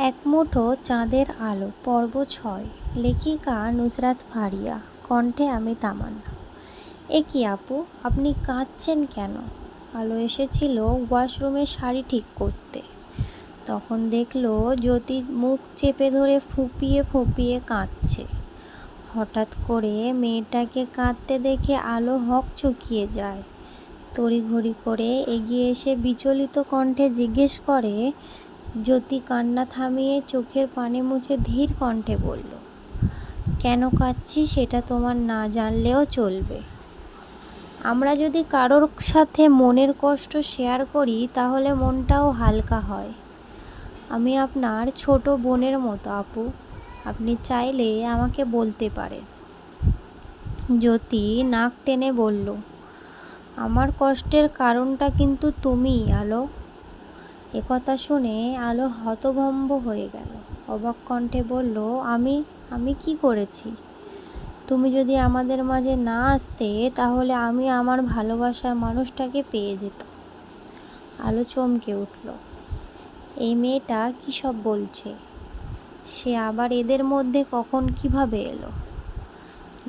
এক মুঠো চাঁদের আলো পর্ব ৬। লেখিকা নুসরাত ফারিয়া, কণ্ঠে আমি তামান্না। এ কি আপু, আপনি কাঁদছেন কেন? আলো এসেছিল ওয়াশরুমে শাড়ি ঠিক করতে। তখন দেখলো জ্যোতি মুখ চেপে ধরে ফুঁপিয়ে ফুঁপিয়ে কাঁদছে। হঠাৎ করে মেয়েটাকে কাঁদতে দেখে আলো হকচকিয়ে যায়। তড়িঘড়ি করে এগিয়ে এসে বিচলিত কণ্ঠে জিজ্ঞেস করে। জ্যোতি কান্না থামিয়ে চোখের পানি মুছে ধীর কণ্ঠে বলল, কেন কাঁদছি সেটা তোমার না জানলেও চলবে। আমরা যদি কারোর সাথে মনের কষ্ট শেয়ার করি তাহলে মনটাও হালকা হয়। আমি আপনার ছোট বোনের মতো আপু, আপনি চাইলে আমাকে বলতে পারেন। জ্যোতি নাক টেনে বলল, আমার কষ্টের কারণটা কিন্তু তুমিই আলো। একথা শুনে আলো হতভম্ব হয়ে গেল। অবাক কণ্ঠে বলল, আমি কি করেছি? তুমি যদি আমাদের মাঝে না আসতে তাহলে আমি আমার ভালোবাসার মানুষটাকে পেয়ে যেতাম। আলো চমকে উঠল। এই মেয়েটা কী সব বলছে? সে আবার এদের মধ্যে কখন কিভাবে এলো?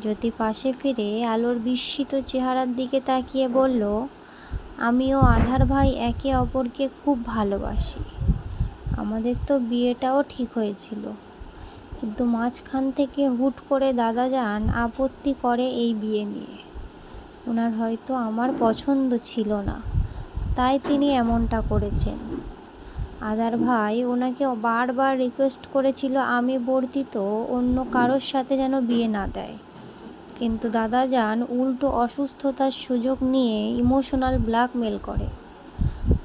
জ্যোতি পাশে ফিরে আলোর বিস্মিত চেহারার দিকে তাকিয়ে বলল, আমিও আধার ভাই একে অপরকে খুব ভালোবাসি। আমাদের তো বিয়েটাও ঠিক হয়েছিল, কিন্তু মাঝখান থেকে হুট করে দাদাজান আপত্তি করে এই বিয়ে নিয়ে। ওনার হয়তো আমার পছন্দ ছিল না, তাই তিনি এমনটা করেছেন। আধার ভাই ওনাকে বারবার রিকোয়েস্ট করেছিল আমি বর্ধিত অন্য কারোর সাথে যেন বিয়ে না দেয়, কিন্তু দাদাজান উল্টো অসুস্থতার সুযোগ নিয়ে ইমোশনাল ব্ল্যাকমেল করে।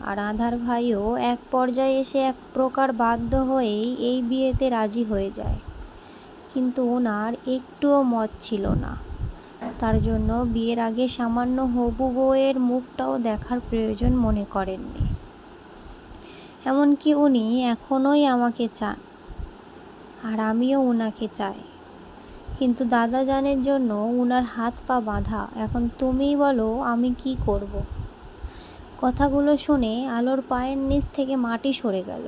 আর আধার ভাইও এক পর্যায়ে এসে এক প্রকার বাধ্য হয়েই এই বিয়েতে রাজি হয়ে যায়, কিন্তু ওনার একটুও মত ছিল না। তার জন্য বিয়ের আগে সামান্য হবু বউয়ের মুখটাও দেখার প্রয়োজন মনে করেননি। এমনকি উনি এখনোই আমাকে চান, আর আমিও ওনাকে চাই, কিন্তু দাদাজানের জন্য ওনার হাত পা বাঁধা। এখন তুমিই বলো আমি কি করব? কথাগুলো শুনে আলোর পায়ের নিচ থেকে মাটি সরে গেল।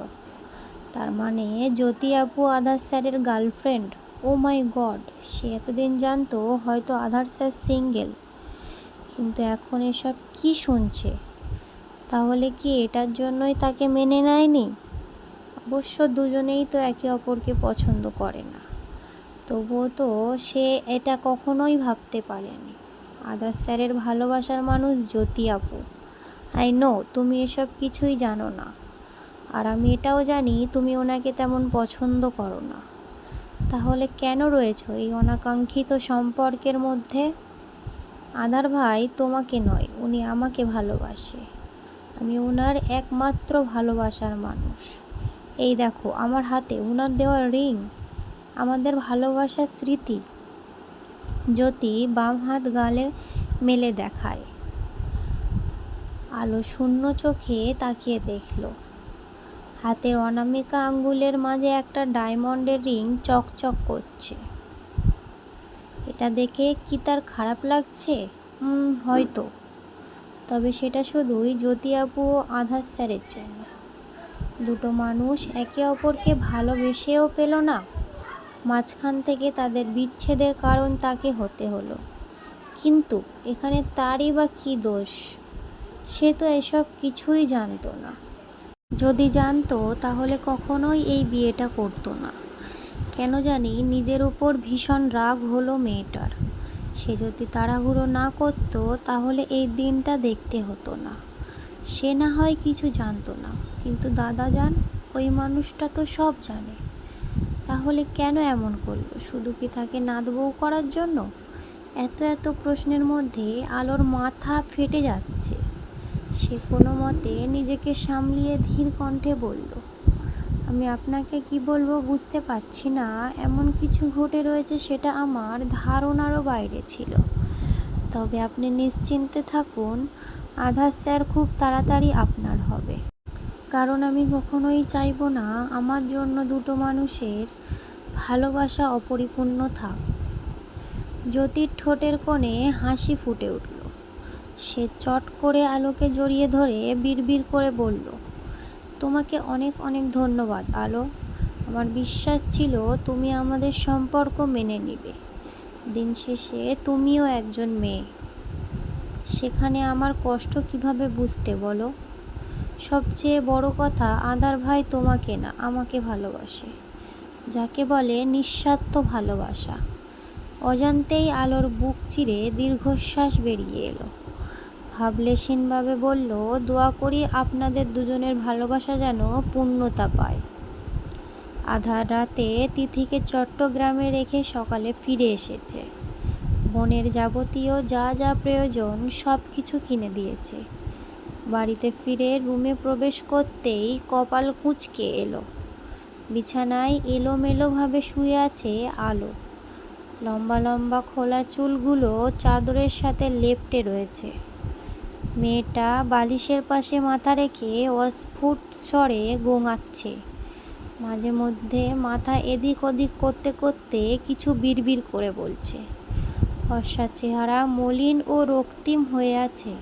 তার মানে জ্যোতি আপু আধার স্যারের গার্লফ্রেন্ড? ও মাই গড, সে এতদিন জানতো হয়তো আধার স্যার সিঙ্গেল, কিন্তু এখন এসব কি শুনছে? তাহলে কি এটার জন্যই তাকে মেনে নেয়নি? অবশ্য দুজনেই তো একে অপরকে পছন্দ করে না, তবুও তো সে এটা কখনোই ভাবতে পারেনি। আধার স্যারের ভালোবাসার মানুষ জ্যোতি আপু। আই নো তুমি এসব কিছুই জানো না, আর আমি এটাও জানি তুমি ওনাকে তেমন পছন্দ করো না। তাহলে কেন রয়েছো এই অনাকাঙ্ক্ষিত সম্পর্কের মধ্যে? আধার ভাই তোমাকে নয়, উনি আমাকে ভালোবাসে। আমি ওনার একমাত্র ভালোবাসার মানুষ। এই দেখো আমার হাতে ওনার দেওয়া রিং, আমাদের ভালোবাসার স্মৃতি। জ্যোতি বাম হাত গালে মেলে দেখায়। আলো শূন্য চোখে তাকিয়ে দেখল হাতের অনামিকা আঙ্গুলের মাঝে একটা ডায়মন্ডের রিং চকচক করছে। এটা দেখে কি তার খারাপ লাগছে? হয়তো, তবে সেটা শুধুই জ্যোতি আপু ও আধার স্যারের জন্য। দুটো মানুষ একে অপরকে ভালোবেসেও পেল না, মাঝখান থেকে তাদের বিচ্ছেদের কারণ তাকে হতে হলো। কিন্তু এখানে তারই বা কী দোষ? সে তো এসব কিছুই জানতো না। যদি জানতো তাহলে কখনোই এই বিয়েটা করতো না। কেন জানি নিজের উপর ভীষণ রাগ হলো মেয়েটার। সে যদি তাড়াহুড়ো না করতো তাহলে এই দিনটা দেখতে হতো না। সে না হয় কিছু জানতো না, কিন্তু দাদাজান ওই মানুষটা তো সব জানে। তাহলে কেন এমন করলো? শুধু কি তাকে নাতবউ করার জন্য? এত এত প্রশ্নের মধ্যে আলোর মাথা ফেটে যাচ্ছে। সে কোনো মতে নিজেকে সামলিয়ে ধীর কণ্ঠে বলল, আমি আপনাকে কি বলবো বুঝতে পারছি না। এমন কিছু ঘটে রয়েছে সেটা আমার ধারণারও বাইরে ছিল। তবে আপনি নিশ্চিন্তে থাকুন, আধার স্যার খুব তাড়াতাড়ি আপনার হবে। কারণ আমি কখনোই চাইবো না আমার জন্য দুটো মানুষের ভালোবাসা অপরিপূর্ণ থাক। জ্যোতির ঠোঁটের কোণে হাসি ফুটে উঠল। সে চট করে আলোকে জড়িয়ে ধরে বিড়বিড় করে বলল, তোমাকে অনেক অনেক ধন্যবাদ আলো। আমার বিশ্বাস ছিল তুমি আমাদের সম্পর্ক মেনে নিবে। দিন শেষে তুমিও একজন মেয়ে। সেখানে আমার কষ্ট কিভাবে বুঝতে বলো? সবচেয়ে বড় কথা, আদার ভাই তোমাকে না, আমাকে ভালোবাসে, যাকে বলে নিঃস্বার্থ ভালোবাসা। অজান্তেই আলোর বুক চিরে দীর্ঘশ্বাস বেরিয়ে এলো। ভাবলেশীনভাবে বলল, দোয়া করি আপনাদের দুজনের ভালোবাসা যেন পূর্ণতা পায়। আধার রাতে তিথিকে চট্টগ্রামে রেখে সকালে ফিরে এসেছে। বোনের যাবতীয় যা যা প্রয়োজন সব কিছু কিনে দিয়েছে। বাড়িতে ফিরে রুমে প্রবেশ করতেই কপাল কুঁচকে এলো। বিছানায় এলোমেলোভাবে শুয়ে আছে আলো। লম্বা লম্বা খোলা চুলগুলো চাদরের সাথে লেপ্টে রয়েছে। মেয়েটা বালিশের পাশে মাথা রেখে অস্ফুট স্বরে গোঙাচ্ছে। মাঝে মধ্যে মাথা এদিক ওদিক করতে করতে কিছু বিড়বিড় করে বলছে। ফর্সা চেহারা মলিন ও রক্তিম হয়ে আছে।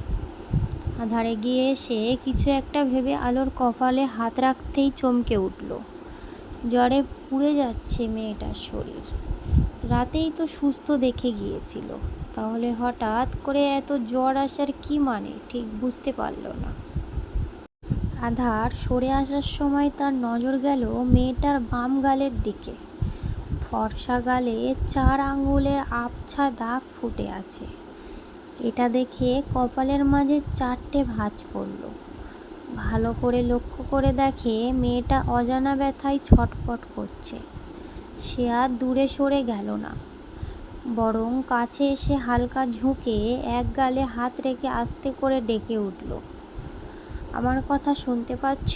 আধারে গিয়ে এসে কিছু একটা ভেবে আলোর কপালে হাত রাখতেই চমকে উঠল। জ্বরে পুড়ে যাচ্ছে মেয়েটার শরীর। রাতেই তো সুস্থ দেখে গিয়েছিল, তাহলে হঠাৎ করে এত জ্বর আসার কি মানে ঠিক বুঝতে পারল না। আধার সরে আসার সময় তার নজর গেল মেয়েটার বাম গালের দিকে। ফর্সা গালে 4 আঙুলের আবছা দাগ ফুটে আছে। এটা দেখে কপালের মাঝে 4টে ভাঁজ পড়ল। ভালো করে লক্ষ্য করে দেখে মেয়েটা অজানা ব্যথায় ছটফট করছে। সে আর দূরে সরে গেল না, বরং কাছে এসে হালকা ঝুঁকে এক গালে হাত রেখে আস্তে করে ডেকে উঠল, আমার কথা শুনতে পাচ্ছ?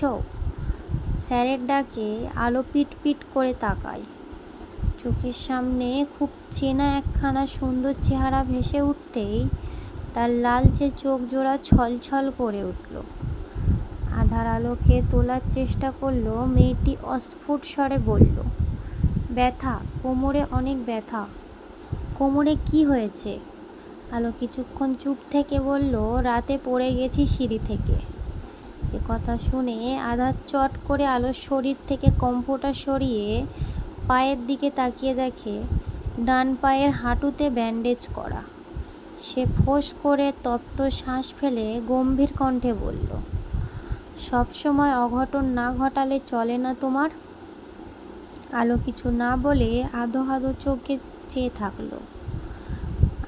স্যারের ডাকে আলো পিট করে তাকায়। চোখের সামনে খুব চেনা একখানা সুন্দর চেহারা ভেসে উঠতেই তার লালচে চোখ জোড়া ছলছল করে উঠল। আধার আলোকে তোলার চেষ্টা করলো। মেয়েটি অস্ফুট স্বরে বলল, ব্যথা, কোমরে অনেক ব্যথা। কোমরে কি হয়েছে? আলো কিছুক্ষণ চুপ থেকে বলল, রাতে পড়ে গেছি সিঁড়ি থেকে। এ কথা শুনে আধার চট করে আলোর শরীর থেকে কম্ফটা সরিয়ে পায়ের দিকে তাকিয়ে দেখে ডান পায়ের হাঁটুতে ব্যান্ডেজ করা। সে ফোঁস করে তপ্ত শ্বাস ফেলে গম্ভীর কণ্ঠে বলল, সবসময় অঘটন না ঘটালে চলে না তোমার? আলো কিছু না বলে আধো আধো চোখে চেয়ে থাকলো।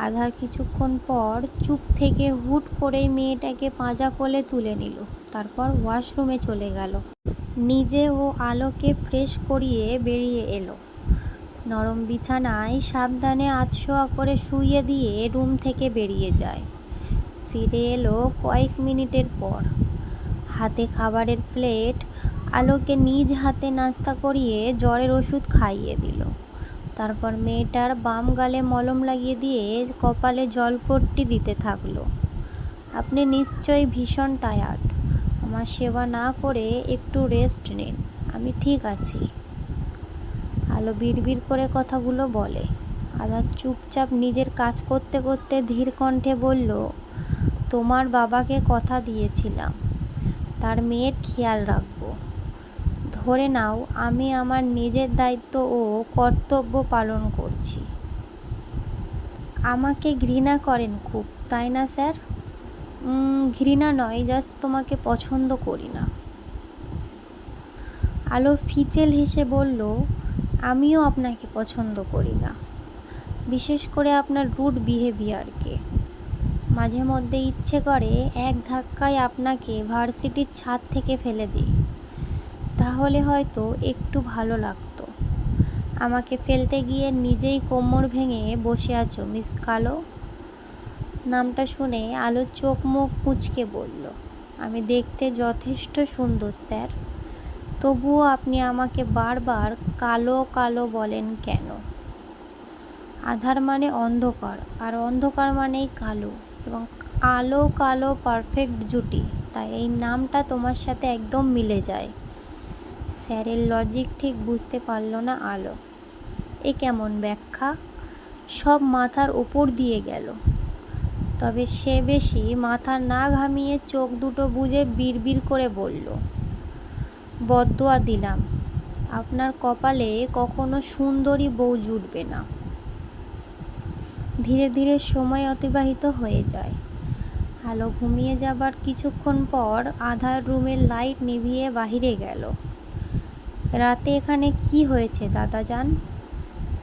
আধার কিছুক্ষণ পর চুপ থেকে হুট করেই মেয়েটাকে পাঁজা কোলে তুলে নিল। তারপর ওয়াশরুমে চলে গেল। নিজে ও আলোকে ফ্রেশ করিয়ে বেরিয়ে এলো। নরম বিছানায় সাবধানে আধশোয়া করে শুইয়ে দিয়ে রুম থেকে বেরিয়ে যায়। ফিরে এলো কয়েক মিনিটের পর। হাতে খাবারের প্লেট। আলোকে নিজ হাতে নাস্তা করিয়ে জ্বরের ওষুধ খাইয়ে দিল। তারপর মেয়েটার বাম গালে মলম লাগিয়ে দিয়ে কপালে জলপট্টি দিতে থাকলো। আপনি নিশ্চয়ই ভীষণ টায়ার্ড। আমার সেবা না করে একটু রেস্ট নিন, আমি ঠিক আছি। আলো বিড়বিড় করে কথাগুলো বলে। আধার চুপচাপ নিজের কাজ করতে করতে ধীর কণ্ঠে বলল, তোমার বাবাকে কথা দিয়েছিলাম তার মেয়ের খেয়াল রাখবো। ধরে নাও আমি আমার নিজের দায়িত্ব ও কর্তব্য পালন করছি। আমাকে ঘৃণা করেন খুব, তাই না স্যার? ঘৃণা নয়, জাস্ট তোমাকে পছন্দ করি না। আলো ফিচেল হেসে বলল, আমিও আপনাকে পছন্দ করি না, বিশেষ করে আপনার রুড বিহেভিয়ারকে। মাঝে মধ্যে ইচ্ছে করে এক ধাক্কায় আপনাকে ভার্সিটির ছাদ থেকে ফেলে দিই, তাহলে হয়তো একটু ভালো লাগতো। আমাকে ফেলতে গিয়ে নিজেই কোমর ভেঙে বসে আছো মিস কালো। নামটা শুনে আলোর চোখ মুখ কুঁচকে বলল, আমি দেখতে যথেষ্ট সুন্দর স্যার, তবুও আপনি আমাকে বারবার কালো কালো বলেন কেন? আধার মানে অন্ধকার, আর অন্ধকার মানেই কালো, এবং আলো কালো পারফেক্ট জুটি, তাই এই নামটা তোমার সাথে একদম মিলে যায়। স্যারের লজিক ঠিক বুঝতে পারল না আলো। এ কেমন ব্যাখ্যা? সব মাথার ওপর দিয়ে গেল। তবে সে বেশি মাথা না ঘামিয়ে চোখ দুটো বুজে বিড়বিড় করে বলল, বদদোয়া দিলাম, আপনার কপালে কখনো সুন্দরী বউ জুটবে না। ধীরে ধীরে সময় অতিবাহিত হয়ে যায়। আলো ঘুমিয়ে যাবার কিছুক্ষণ পর আধার রুমের লাইট নিভিয়ে বাহিরে গেল। রাতে এখানে কি হয়েছে দাদাজান?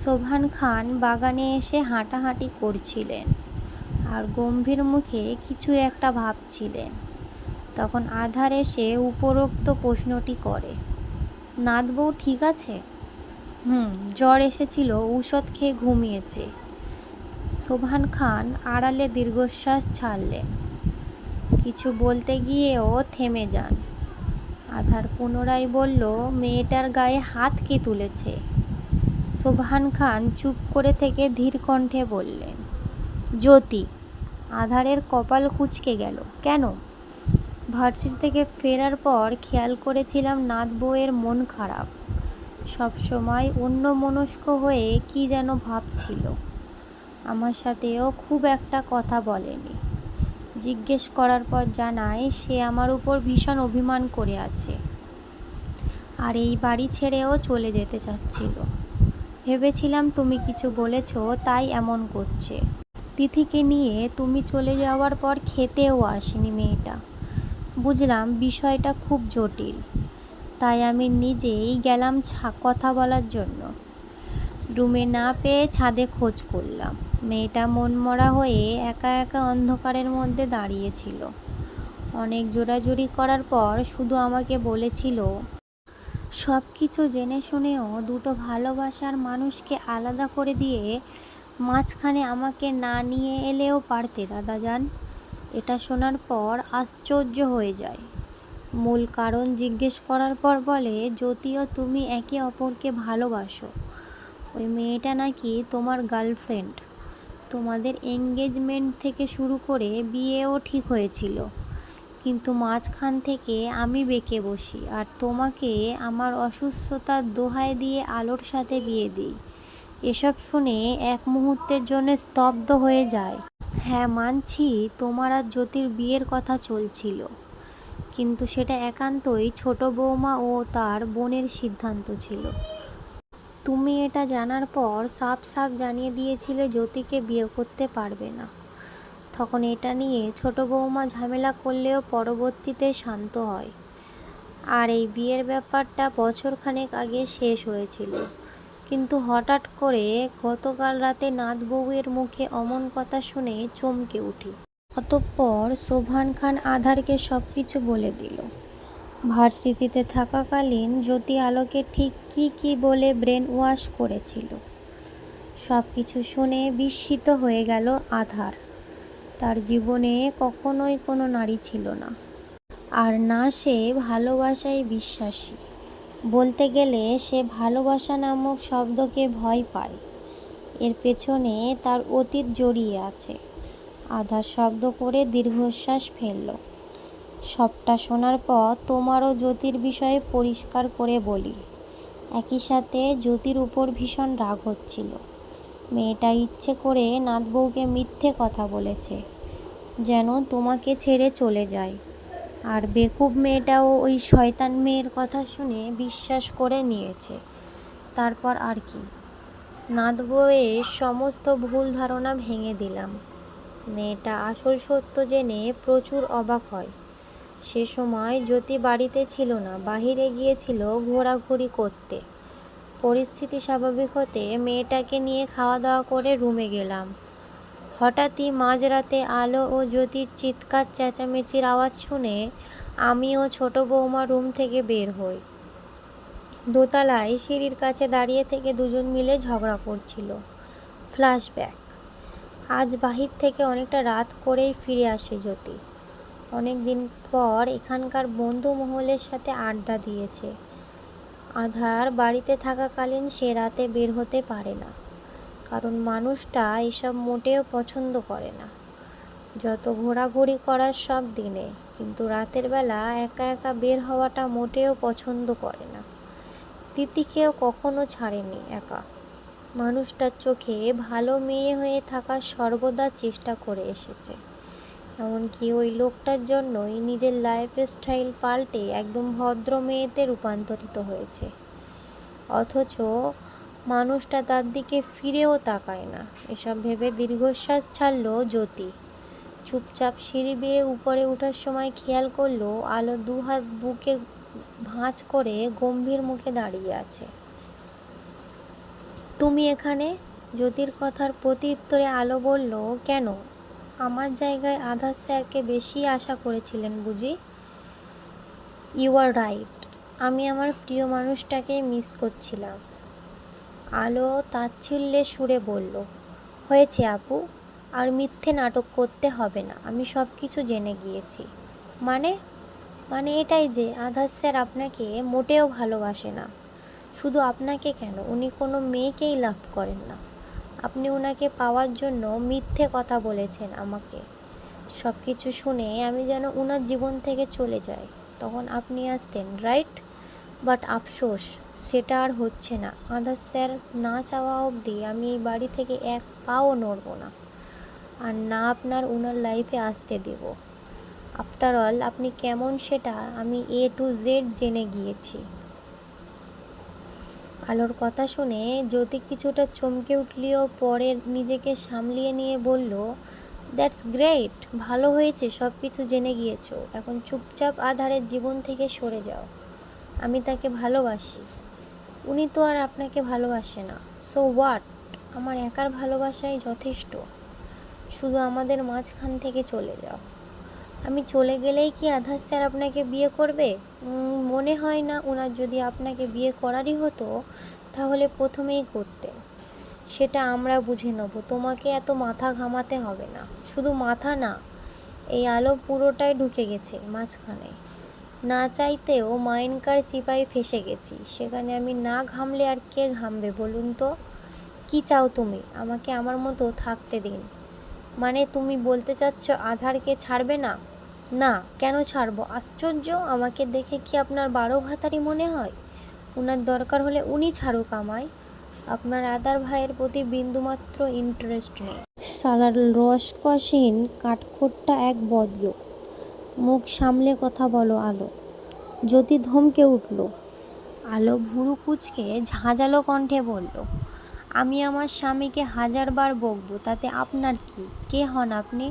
সোবহান খান বাগানে এসে হাঁটাহাঁটি করছিলেন আর গম্ভীর মুখে কিছু একটা ভাবছিলেন। তখন আধার এসে উপরোক্ত প্রশ্নটি করে। নাত বউ ঠিক আছে? জ্বর এসেছিল, ঔষধ খেয়ে ঘুমিয়েছে। সোবহান খান আড়ালে দীর্ঘশ্বাস ছাড়লেন। কিছু বলতে গিয়েও থেমে যান। আধার পুনরায় বলল, মেয়েটার গায়ে হাত কে তুলেছে? সোবহান খান চুপ করে থেকে ধীর কণ্ঠে বললেন, জ্যোতি। আধারের কপাল কুঁচকে গেল। কেন? ভার্সিটি থেকে ফেরার পর খেয়াল করেছিলাম নাত বউয়ের মন খারাপ। সবসময় অন্যমনস্ক হয়ে কি যেন ভাবছিল। আমার সাথেও খুব একটা কথা বলেনি। জিজ্ঞেস করার পর জানায় সে আমার উপর ভীষণ অভিমান করে আছে আর এই বাড়ি ছেড়েও চলে যেতে চাচ্ছিল। ভেবেছিলাম তুমি কিছু বলেছ তাই এমন করছে। তিথিকে নিয়ে তুমি চলে যাওয়ার পর খেতেও আসেনি মেয়েটা। বুঝলাম বিষয়টা খুব জটিল, তাই আমি নিজেই গেলাম কথা বলার জন্য। রুমে না পেয়ে ছাদে খোঁজ করলাম। মেয়েটা মনমরা হয়ে একা একা অন্ধকারের মধ্যে দাঁড়িয়েছিল। অনেক জোরাজুরি করার পর শুধু আমাকে বলেছিল, সব কিছু জেনে শুনেও দুটো ভালোবাসার মানুষকে আলাদা করে দিয়ে মাঝখানে আমাকে না নিয়ে এলেও পারতে দাদাজান। এটা শোনার পর আশ্চর্য হয়ে যায়। মূল কারণ জিজ্ঞেস করার পর বলে, যদিও তুমি একে অপরকে ভালোবাসো। ওই মেয়েটা নাকি তোমার গার্লফ্রেন্ড। তোমাদের এঙ্গেজমেন্ট থেকে শুরু করে বিয়েও ঠিক হয়েছিল, কিন্তু মাঝখান থেকে আমি বেঁকে বসি আর তোমাকে আমার অসুস্থতার দোহাই দিয়ে আলোর সাথে বিয়ে দিই। এসব শুনে এক মুহূর্তের জন্য স্তব্ধ হয়ে যায়। হ্যাঁ মানছি, তোমার আর জ্যোতির বিয়ের কথা চলছিল, কিন্তু সেটা একান্তই ছোট বৌমা ও তার বোনের সিদ্ধান্ত ছিল। তুমি এটা জানার পর সাফ সাফ জানিয়ে দিয়েছিলে জ্যোতিকে বিয়ে করতে পারবে না। তখন এটা নিয়ে ছোট বৌমা ঝামেলা করলেও পরবর্তীতে শান্ত হয়। আর এই বিয়ের ব্যাপারটা বছরখানেক আগে শেষ হয়েছিল, কিন্তু হঠাৎ করে গতকাল রাতে নাত বউয়ের মুখে অমন কথা শুনে চমকে উঠি। অতঃপর সোবহান খান আধারকে সব কিছু বলে দিল। ভার্সিটিতে থাকাকালীন জ্যোতি আলোকে ঠিক কি বলে ব্রেন ওয়াশ করেছিল। সব কিছু শুনে বিস্মিত হয়ে গেল আধার। তার জীবনে কখনোই কোনো নারী ছিল না, আর না সে ভালোবাসায় বিশ্বাসী। বলতে গেলে সে ভালোবাসা নামক শব্দকে ভয় পায়। এর পেছনে তার অতীত জড়িয়ে আছে। আধার শব্দ করে দীর্ঘশ্বাস ফেলল। সবটা শোনার পর তোমারও জ্যোতির বিষয়ে পরিষ্কার করে বলি। একই সাথে জ্যোতির উপর ভীষণ রাগ হচ্ছিল। মেয়েটা ইচ্ছে করে নাত বউকে মিথ্যে কথা বলেছে, যেন তোমাকে ছেড়ে চলে যায়। আর বেকুব মেয়েটাও ওই শয়তান মেয়ের কথা শুনে বিশ্বাস করে নিয়েছে। তারপর আর কি, নাত বউয়ের সমস্ত ভুল ধারণা ভেঙে দিলাম। মেয়েটা আসল সত্য জেনে প্রচুর অবাক হয়। সে সময় জ্যোতি বাড়িতে ছিল না, বাহিরে গিয়েছিল ঘোরাঘুরি করতে। পরিস্থিতি স্বাভাবিক হতে মেয়েটাকে নিয়ে খাওয়া দাওয়া করে রুমে গেলাম। হঠাৎই মাঝরাতে আলো ও জ্যোতির চিৎকার চেঁচামেচির আওয়াজ শুনে আমি ও ছোট বৌমা রুম থেকে বের হই। দোতলায় সিঁড়ির কাছে দাঁড়িয়ে থেকে দুজন মিলে ঝগড়া করছিল। ফ্ল্যাশব্যাক। আজ বাহির থেকে অনেকটা রাত করেই ফিরে আসে জ্যোতি। অনেক দিন পর এখানকার বন্ধু মহলের সাথে আড্ডা দিয়েছে। আধার বাড়িতে থাকাকালীন সে রাতে বের হতে পারে না, কারণ মানুষটা এসব মোটেও পছন্দ করে না। যত ঘোরাঘুরি করার সব দিনে, কিন্তু রাতের বেলা একা একা বের হওয়াটা মোটেও পছন্দ করে না। তিথিকেও কখনো ছাড়েনি একা। মানুষটার চোখে ভালো মেয়ে হয়ে থাকার সর্বদা চেষ্টা করে এসেছে। এমনকি ওই লোকটার জন্যই নিজের লাইফস্টাইল পাল্টে একদম ভদ্র মেয়েতে রূপান্তরিত হয়েছে। অথচ মানুষটা তার দিকে ফিরেও তাকায় না। এসব ভেবে দীর্ঘশ্বাস ছাড়ল জ্যোতি। চুপচাপ সিঁড়ি বেয়ে উপরে ওঠার সময় খেয়াল করলো আলো দুহাত বুকে ভাঁজ করে গম্ভীর মুখে দাঁড়িয়ে আছে। তুমি এখানে? জ্যোতির কথার প্রতি উত্তরে আলো বলল, কেন? আমার জায়গায় আধার স্যারকে বেশি আশা করেছিলেন বুঝি? You are right. আমি আমার প্রিয় মানুষটাকে মিস করছিলাম। আলো তাচ্ছিল্যের সুরে বলল, হয়েছে আপু, আর মিথ্যে নাটক করতে হবে না। আমি সব কিছু জেনে গিয়েছি। মানে? মানে এটাই যে আধার স্যার আপনাকে মোটেও ভালোবাসে না। শুধু আপনাকে কেন, উনি কোনো মেয়েকেই লাভ করেন না। আপনি ওনাকে পাওয়ার জন্য মিথ্যে কথা বলেছেন আমাকে। সব কিছু শুনে আমি যেন ওনার জীবন থেকে চলে যাই, তখন আপনি আসতেন, রাইট? বাট আফসোস, সেটা আর হচ্ছে না। আধার স্যার না চাওয়া অবধি আমি এই বাড়ি থেকে এক পাও নড়ব না, আর না আপনার ওনার লাইফে আসতে দেব। আফটার অল আপনি কেমন সেটা আমি A to Z জেনে গিয়েছি। আলোর কথা শুনে জ্যোতি কিছুটা চমকে উঠলেও পরে নিজেকে সামলিয়ে নিয়ে বলল, দ্যাটস গ্রেট, ভালো হয়েছে সব কিছু জেনে গিয়েছো। এখন চুপচাপ আধারের জীবন থেকে সরে যাও। আমি তাকে ভালোবাসি, উনি তো আর আপনাকে ভালোবাসে না। So what? আমার একার ভালোবাসাই যথেষ্ট। শুধু আমাদের মাঝখান থেকে চলে যাও। আমি চলে গেলেই কি আধার স্যার আপনাকে বিয়ে করবে? মনে হয় না। ওনার যদি আপনাকে বিয়ে করারই হতো তাহলে প্রথমেই করতেন। সেটা আমরা বুঝে নেব, তোমাকে এত মাথা ঘামাতে হবে না। শুধু মাথা না, এই আলো পুরোটাই ঢুকে গেছে মাঝখানে। না চাইতেও মাইনকার চিপায় ফেসে গেছি। সেখানে আমি না ঘামলে আর কে ঘামবে বলুন তো? কি চাও তুমি? আমাকে আমার মতো থাকতে দিন। মানে তুমি বলতে চাচ্ছ আধারকে ছাড়বে না? না, কেন ছাড়বো? আশ্চর্য, আমাকে দেখে কি আপনার 12 ভাতারি মনে হয়? ওনার দরকার হলে উনি ছাড়ুক আমায়। আপনার আদার ভাইয়ের প্রতি বিন্দুমাত্র ইন্টারেস্ট নেই। সালার রসকসীন কাঠখোট্টা এক বদল। মুখ সামলে কথা বলো আলো। জ্যোতি ধমকে উঠল। আলো ভুরু কুঁচকে ঝাঁঝালো কণ্ঠে বলল, আমি আমার স্বামীকে 1000 বার বকবো, তাতে আপনার কি? কে হন আপনি?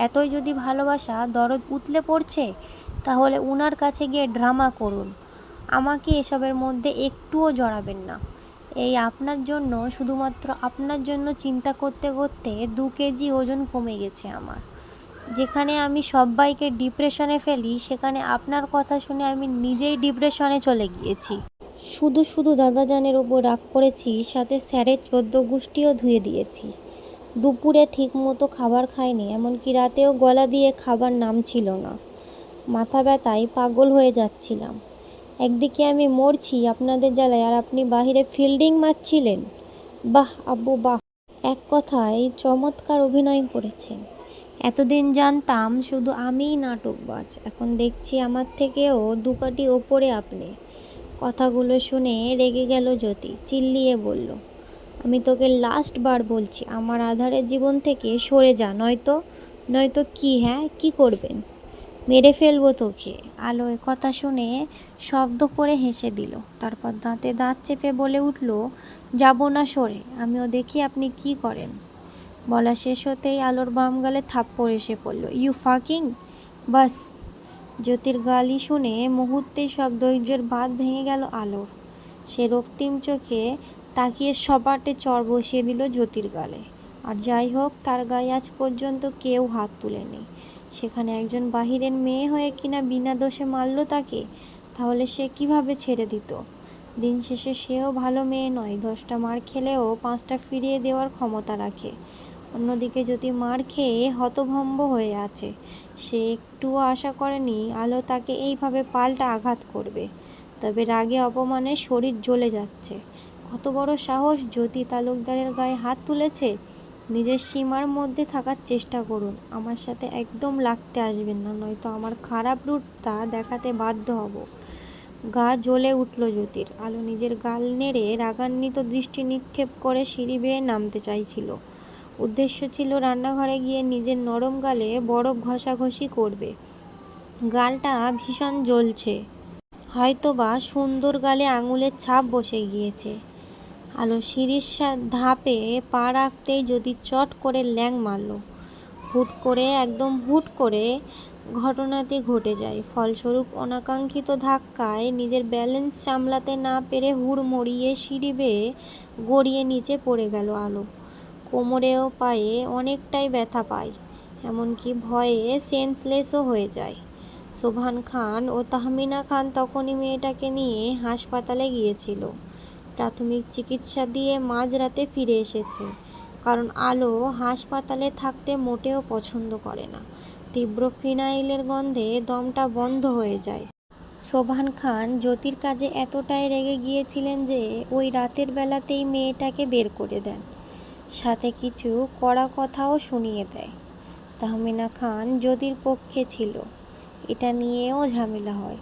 এতই যদি ভালোবাসা দরদ উতলে পড়ছে তাহলে উনার কাছে গিয়ে ড্রামা করুন। আমাকে এসবের মধ্যে একটুও জড়াবেন না। এই আপনার জন্য, শুধুমাত্র আপনার জন্য চিন্তা করতে করতে 2 কেজি ওজন কমে গেছে আমার। যেখানে আমি সবাইকে ডিপ্রেশনে ফেলি, সেখানে আপনার কথা শুনে আমি নিজেই ডিপ্রেশনে চলে গিয়েছি। শুধু শুধু দাদাজানের ওপর রাগ করেছি, সাথে স্যারের 14 গোষ্ঠীও ধুয়ে দিয়েছি। দুপুরে ঠিক মতো খাবার খাইনি, এমনকি রাতেও গলা দিয়ে খাবার নামছিল না। মাথা ব্যথায় পাগল হয়ে যাচ্ছিলাম। একদিকে আমি মরছি আপনাদের জ্বালায়, আর আপনি বাহিরে ফিল্ডিং মারছিলেন। বাহ আব্বু বাহ, এক কথায় চমৎকার অভিনয় করেছেন। এতদিন জানতাম শুধু আমিই নাটকবাজ, এখন দেখছি আমার থেকেও 2 কাঠি ওপরে আপনি। কথাগুলো শুনে রেগে গেল জ্যোতি, চিল্লিয়ে বলল, আমি তোকে লাস্ট বার বলছি, আমার আধারের জীবন থেকে সরে যা, নয়তো কি? হ্যাঁ, কি করবেন? মেরে ফেলবো তোকে। আলো কথা শুনে শব্দ করে হেসে দিল, তারপর দাঁতে দাঁত চেপে বলে উঠল, যাব না সরে, আমিও দেখি আপনি কি করেন। বলা শেষ হতেই আলোর বাম গালে থাপ্পড় এসে পড়ল। You fucking! বাস! জ্যোতির গালি শুনে মুহূর্তেই সব ধৈর্যের বাঁধ ভেঙে গেল আলোর। সে রক্তিম চোখে তাকিয়ে সপাটে চড় বসিয়ে দিল জ্যোতির গালে। আর যাই হোক, তার গায়ে আজ পর্যন্ত কেউ হাত তুলেনি। সেখানে একজন বাহিরের মেয়ে হয়ে কিনা বিনা দোষে মারল তাকে, তাহলে সে কিভাবে ছেড়ে দিত? দিন শেষে সেও ভালো মেয়ে নয়, 10টা মার খেলেও 5টা ফিরিয়ে দেওয়ার ক্ষমতা রাখে। অন্যদিকে যদি মার খেয়ে হতভম্ব হয়ে আছে, সে একটুও আশা করেনি আলো তাকে এইভাবে পাল্টা আঘাত করবে। তবে রাগে অপমানে শরীর জ্বলে যাচ্ছে। কত বড় সাহস! জ্যোতি তালুকদারের গায়ে হাত তুলেছে। নিজের সীমার মধ্যে থাকার চেষ্টা করুন, আমার সাথে একদম লাগতে আসবেন না, নয়তো আমার খারাপ রূপটা দেখাতে বাধ্য হব। গা জ্বলে উঠল জ্যোতির। আলো নিজের গাল নেড়ে রাগান্বিত দৃষ্টি নিক্ষেপ করে সিঁড়ি বেয়ে নামতে চাইছিল। উদ্দেশ্য ছিল রান্নাঘরে গিয়ে নিজের নরম গালে বরফ ঘষাঘষি করবে। গালটা ভীষণ জ্বলছে। হয়তোবা সুন্দর গালে আঙুলের ছাপ বসে গিয়েছে। আলো সিঁড়ির ধাপে পা রাখতেই যদি চট করে ল্যাং মারল। একদম হুট করে ঘটনাটি ঘটে যায়। ফলস্বরূপ অনাকাঙ্ক্ষিত ধাক্কায় নিজের ব্যালেন্স সামলাতে না পেরে হুড়মুড়িয়ে সিঁড়ি বেয়ে গড়িয়ে নিচে পড়ে গেল আলো। কোমরে ও পায়ে অনেকটাই ব্যথা পায়, এমনকি ভয়ে সেন্সলেসও হয়ে যায়। সোবহান খান ও তাহমিনা খান তখনই মেয়েটাকে নিয়ে হাসপাতালে গিয়েছিল। প্রাথমিক চিকিৎসা দিয়ে মাঝরাতে ফিরে এসেছে, কারণ আলো হাসপাতালে থাকতে মোটেও পছন্দ করে না। তীব্র ফিনাইলের গন্ধে দমটা বন্ধ হয়ে যায়। সোবহান খান জ্যোতির কাজে এতটাই রেগে গিয়েছিলেন যে ওই রাতের বেলাতেই মেয়েটাকে বের করে দেন, সাথে কিছু কড়া কথাও শুনিয়ে দেয়। তাহমিনা খান জ্যোতির পক্ষে ছিল, এটা নিয়েও ঝামেলা হয়।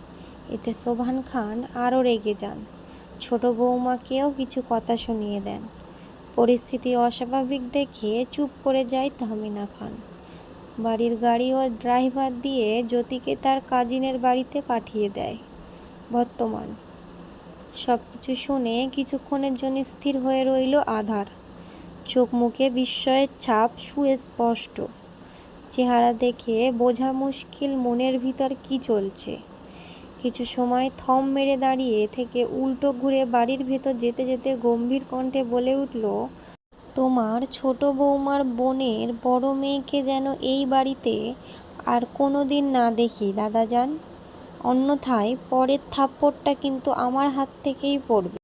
এতে সোবহান খান আরও রেগে যান, ছোট বৌমাকেও কিছু কথা শুনিয়ে দেন। পরিস্থিতি অস্বাভাবিক দেখে চুপ করে যায় তাহমিনা খান। বাড়ির গাড়ি ও ড্রাইভার দিয়ে জ্যোতিকে তার কাজিনের বাড়িতে পাঠিয়ে দেয়। বর্তমান সব কিছু শুনে কিছুক্ষণের জন্য স্থির হয়ে রইল আধার। চোখ মুখে বিস্ময়ের ছাপ সুস্পষ্ট। চেহারা দেখে বোঝা মুশকিল মনের ভিতর কি চলছে। কিছু সময় থম মেরে দাঁড়িয়ে থেকে উল্টো ঘুরে বাড়ির ভেতর যেতে যেতে গম্ভীর কণ্ঠে বলে উঠল, তোমার ছোট বৌমার বোনের বড় মেয়েকে যেন এই বাড়িতে আর কোনো দিন না দেখি দাদাজান, অন্যথায় পরের থাপ্পড়টা কিন্তু আমার হাত থেকেই পড়বে।